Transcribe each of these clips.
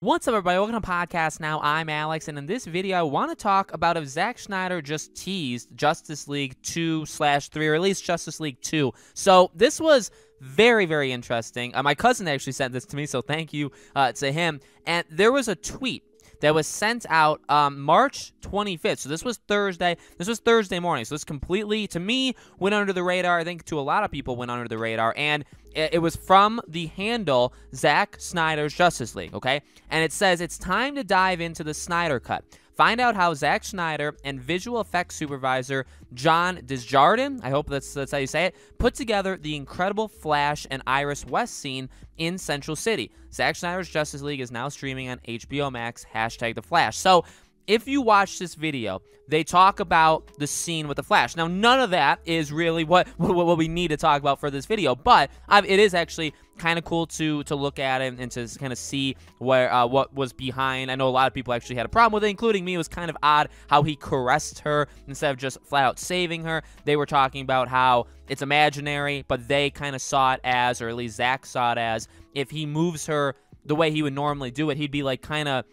What's up, everybody? Welcome to Podcast Now. I'm Alex, and in this video, I want to talk about if Zack Snyder just teased Justice League 2/3, or at least Justice League 2. So this was very, very interesting. My cousin actually sent this to me, so thank you to him. And there was a tweet that was sent out March 25th. So this was Thursday. This was Thursday morning. So this completely, to me, went under the radar. I think to a lot of people went under the radar. And it was from the handle Zack Snyder's Justice League, okay? And it says, it's time to dive into the Snyder Cut. Find out how Zack Snyder and visual effects supervisor John Desjardins, I hope that's how you say it, put together the incredible Flash and Iris West scene in Central City. Zack Snyder's Justice League is now streaming on HBO Max, #TheFlash. So, if you watch this video, they talk about the scene with the Flash. Now, none of that is really what we need to talk about for this video, but it is actually kind of cool to look at it and to kind of see where what was behind. I know a lot of people actually had a problem with it, including me. It was kind of odd how he caressed her instead of just flat out saving her. They were talking about how it's imaginary, but they kind of saw it as, or at least Zack saw it as, if he moves her the way he would normally do it, he'd be like kind of,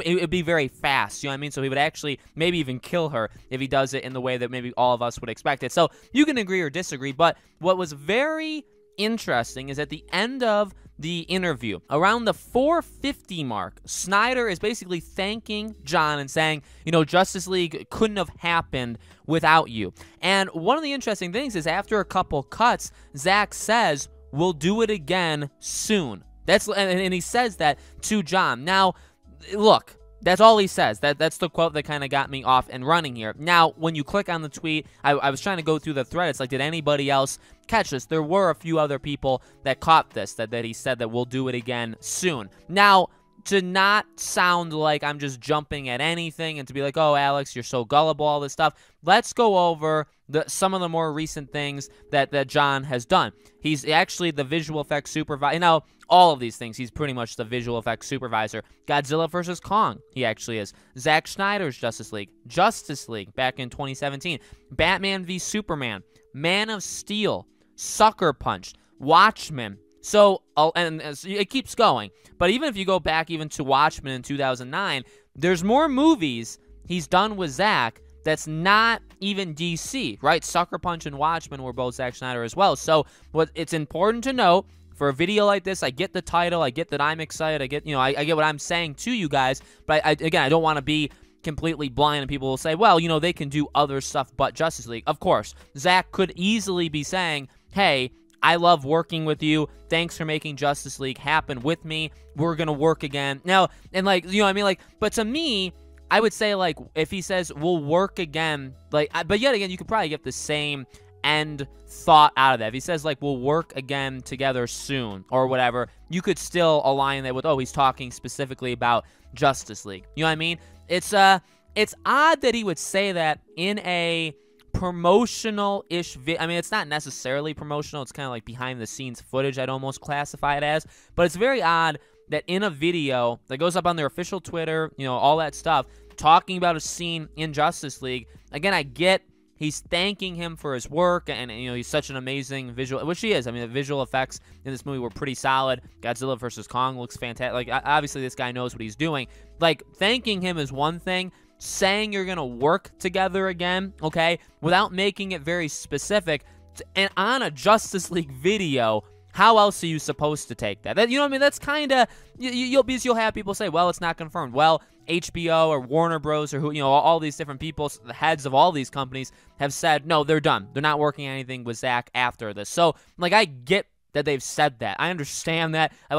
it would be very fast, you know what I mean? So he would actually maybe even kill her if he does it in the way that maybe all of us would expect it. So you can agree or disagree, but what was very interesting is at the end of the interview, around the 4:50 mark, Snyder is basically thanking John and saying, you know, Justice League couldn't have happened without you. And one of the interesting things is after a couple cuts, Zack says, we'll do it again soon. And he says that to John. Now, look, that's all he says. That's the quote that kind of got me off and running here. Now, when you click on the tweet, I was trying to go through the thread. It's like, did anybody else catch this? There were a few other people that caught this, that he said that we'll do it again soon. Now, to not sound like I'm just jumping at anything and to be like, oh, Alex, you're so gullible, all this stuff, let's go over some of the more recent things that John has done. He's actually the visual effects supervisor. You know, all of these things, he's pretty much the visual effects supervisor. Godzilla vs. Kong, he actually is. Zack Snyder's Justice League back in 2017. Batman v Superman, Man of Steel, Sucker Punch, Watchmen. So, and it keeps going. But even if you go back even to Watchmen in 2009, there's more movies he's done with Zack that's not even DC, right? Sucker Punch and Watchmen were both Zack Snyder as well. So, what it's important to note, for a video like this, I get the title, I get that I'm excited, I get, you know, I get what I'm saying to you guys, but again, I don't want to be completely blind and people will say, well, you know, they can do other stuff but Justice League. Of course, Zack could easily be saying, hey, I love working with you. Thanks for making Justice League happen with me. We're going to work again. Now, and like, you know what I mean? Like, but to me, I would say, like, if he says, we'll work again, like, but yet again, you could probably get the same end thought out of that. If he says, like, we'll work again together soon or whatever, you could still align that with, oh, he's talking specifically about Justice League. You know what I mean? It's odd that he would say that in a promotional-ish I mean, it's not necessarily promotional. It's kind of like behind-the-scenes footage, I'd almost classify it as. But it's very odd that in a video that goes up on their official Twitter, you know, all that stuff, talking about a scene in Justice League, again, I get he's thanking him for his work, and you know, he's such an amazing visual, which he is. I mean, the visual effects in this movie were pretty solid. Godzilla vs. Kong looks fantastic. Like, obviously, this guy knows what he's doing. Like, thanking him is one thing. Saying you're going to work together again, okay, without making it very specific, and on a Justice League video, how else are you supposed to take that? You know what I mean? That's kind of, you'll have people say, well, it's not confirmed. Well, HBO or Warner Bros. Or who, you know, all these different people, the heads of all these companies have said, no, they're done. They're not working on anything with Zack after this. So, like, I get that they've said that. I understand that. I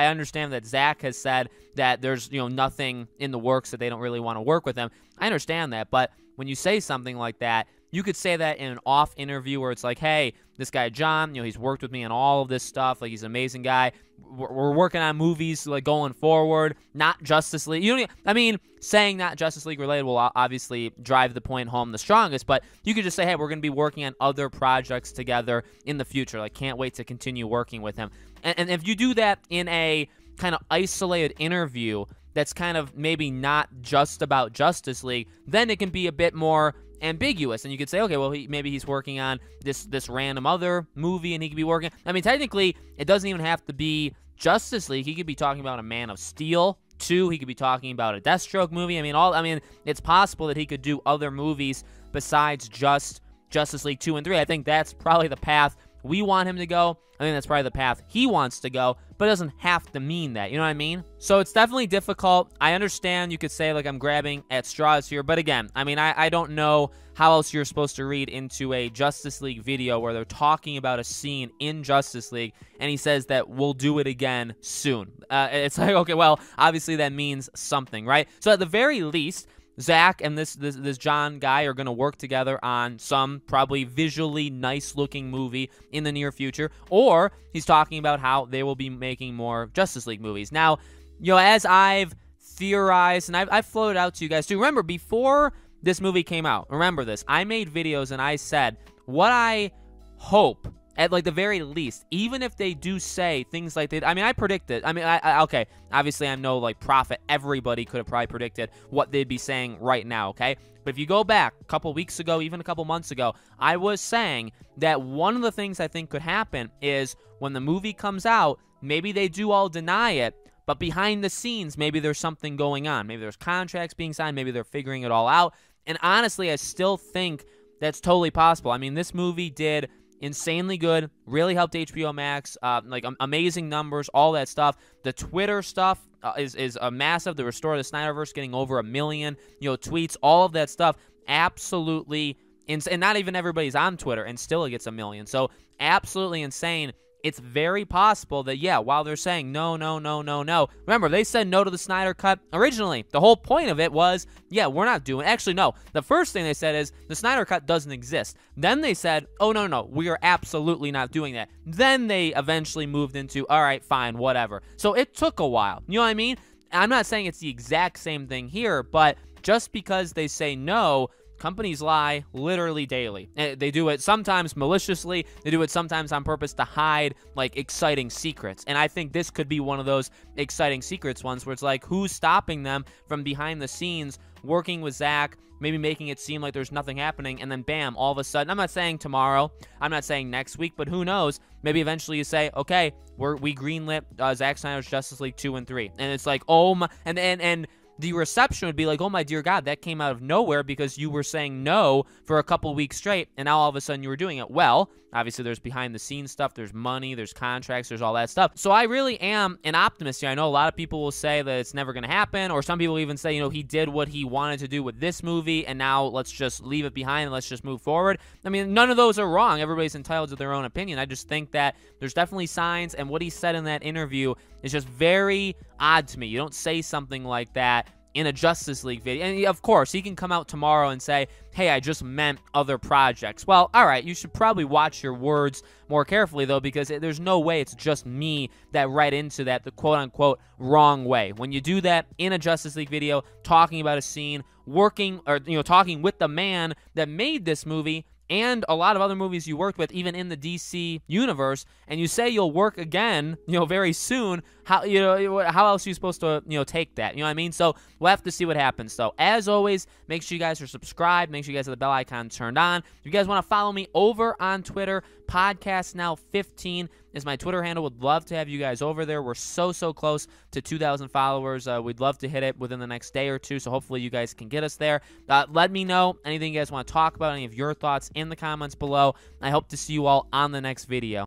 understand that Zack has said that there's, you know, nothing in the works, that they don't really want to work with him. I understand that, but when you say something like that, you could say that in an off interview where it's like, hey, this guy John, you know, he's worked with me on all of this stuff. Like, he's an amazing guy. We're working on movies, like, going forward, not Justice League. You know, I mean, saying not Justice League related will obviously drive the point home the strongest, but you could just say, hey, we're going to be working on other projects together in the future. Like, can't wait to continue working with him. And if you do that in a kind of isolated interview that's kind of maybe not just about Justice League, then it can be a bit more ambiguous, and you could say, okay, well, maybe he's working on this random other movie, and he could be working. I mean, technically, it doesn't even have to be Justice League. He could be talking about a Man of Steel 2. He could be talking about a Deathstroke movie. I mean, it's possible that he could do other movies besides just Justice League 2 and 3. I think that's probably the path we want him to go. I think that's probably the path he wants to go, but it doesn't have to mean that. You know what I mean? So it's definitely difficult. I understand you could say, like, I'm grabbing at straws here, but again, I mean, I don't know how else you're supposed to read into a Justice League video where they're talking about a scene in Justice League, and he says that we'll do it again soon. It's like, okay, well, obviously that means something, right? So at the very least, Zack and this John guy are going to work together on some probably visually nice-looking movie in the near future, or he's talking about how they will be making more Justice League movies. Now, you know, as I've theorized, and I've floated out to you guys too, remember, before this movie came out, remember this, I made videos and I said what I hope, at like the very least, even if they do say things like that, I mean, I predicted. I mean, okay, obviously I'm no like prophet. Everybody could have probably predicted what they'd be saying right now, okay? But if you go back a couple weeks ago, even a couple months ago, I was saying that one of the things I think could happen is when the movie comes out, maybe they do all deny it, but behind the scenes, maybe there's something going on. Maybe there's contracts being signed. Maybe they're figuring it all out. And honestly, I still think that's totally possible. I mean, this movie did insanely good, really helped HBO Max, like amazing numbers, all that stuff. The Twitter stuff is a massive. The Restore the Snyderverse getting over 1 million, tweets, all of that stuff, absolutely insane. And not even everybody's on Twitter, and still it gets 1 million. So absolutely insane. It's very possible that, yeah, while they're saying no, no, no, no, no, remember, they said no to the Snyder Cut originally. The whole point of it was, yeah, we're not doing it. Actually, no. The first thing they said is the Snyder Cut doesn't exist. Then they said, oh, no, no, we are absolutely not doing that. Then they eventually moved into, all right, fine, whatever. So it took a while. You know what I mean? I'm not saying it's the exact same thing here, but just because they say no, companies lie literally daily. They do it sometimes maliciously. They do it sometimes on purpose to hide, like, exciting secrets. And I think this could be one of those exciting secrets ones where it's like, who's stopping them from behind the scenes working with Zack, maybe making it seem like there's nothing happening, and then bam, all of a sudden, I'm not saying tomorrow, I'm not saying next week, but who knows, maybe eventually you say, okay, we greenlit Zack Snyder's Justice League 2 and 3. And it's like, oh my, and the reception would be like, oh my dear God, that came out of nowhere because you were saying no for a couple weeks straight, and now all of a sudden you were doing it. Well, obviously there's behind-the-scenes stuff, there's money, there's contracts, there's all that stuff. So I really am an optimist here. I know a lot of people will say that it's never going to happen, or some people even say, he did what he wanted to do with this movie, and now let's just leave it behind and let's just move forward. I mean, none of those are wrong. Everybody's entitled to their own opinion. I just think that there's definitely signs, and what he said in that interview is just very odd to me. You don't say something like that in a Justice League video. And of course, he can come out tomorrow and say, hey, I just meant other projects. Well, all right, you should probably watch your words more carefully, though, because there's no way it's just me that read into that the quote-unquote wrong way. When you do that in a Justice League video, talking about a scene, working, or, talking with the man that made this movie, and a lot of other movies you worked with, even in the DC universe, and you say you'll work again, very soon, how else are you supposed to, take that? You know what I mean? So we'll have to see what happens. So as always, make sure you guys are subscribed. Make sure you guys have the bell icon turned on. If you guys want to follow me over on Twitter, Podcast Now 15 is my Twitter handle. Would love to have you guys over there. We're so close to 2,000 followers. We'd love to hit it within the next day or two, so hopefully you guys can get us there. Let me know anything you guys want to talk about, any of your thoughts in the comments below. I hope to see you all on the next video.